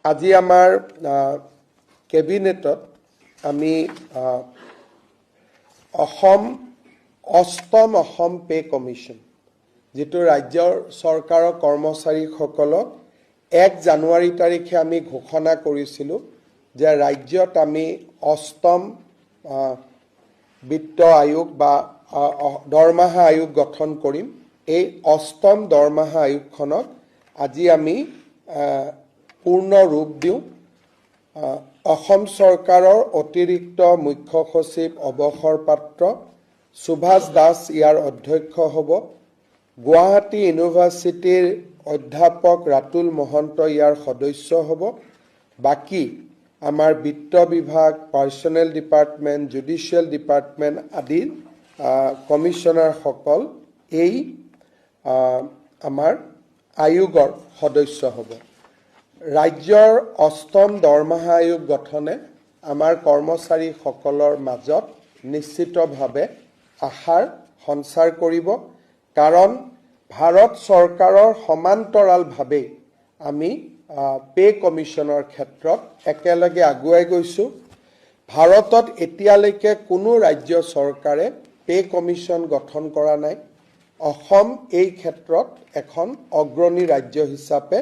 আজি আমাৰ কেবিনেটত আমি অষ্টম অসম পে কমিশ্যন যেটো ৰাজ্যৰ চৰকাৰৰ কৰ্মচাৰীসকলক 1 জানুৱাৰী তাৰিখে আমি ঘোষণা কৰিছিলোঁ যে ৰাজ্যত আমি অষ্টম বিত্ত আয়োগ বা দৰমহা আয়োগ গঠন কৰিম। এই অষ্টম দৰমহা আয়োগখনক আজি আমি পূৰ্ণ ৰূপ দিওঁ। অসম চৰকাৰৰ অতিৰিক্ত মুখ্য সচিব অৱসৰপ্ৰাপ্ত সুভাষ দাস ইয়াৰ অধ্যক্ষ হ'ব। গুৱাহাটী ইউনিভাৰ্চিটিৰ অধ্যাপক ৰাতুল মহন্ত ইয়াৰ সদস্য হ'ব। বাকী আমাৰ বিত্ত বিভাগ, পাৰ্চনেল ডিপাৰ্টমেণ্ট, জুডিচিয়েল ডিপাৰ্টমেণ্ট আদিৰ কমিশ্যনাৰসকল এই আমাৰ আয়োগৰ সদস্য হ'ব। ৰাজ্যৰ অষ্টম দৰমহা আয়োগ গঠনে আমাৰ কৰ্মচাৰীসকলৰ মাজত নিশ্চিতভাৱে আশাৰ সঞ্চাৰ কৰিব, কাৰণ ভাৰত চৰকাৰৰ সমান্তৰালভাৱে আমি পে কমিশ্যনৰ ক্ষেত্ৰত একেলগে আগুৱাই গৈছোঁ। ভাৰতত এতিয়ালৈকে কোনো ৰাজ্য চৰকাৰে পে কমিশ্যন গঠন কৰা নাই। অসম এই ক্ষেত্ৰত এখন অগ্ৰণী ৰাজ্য হিচাপে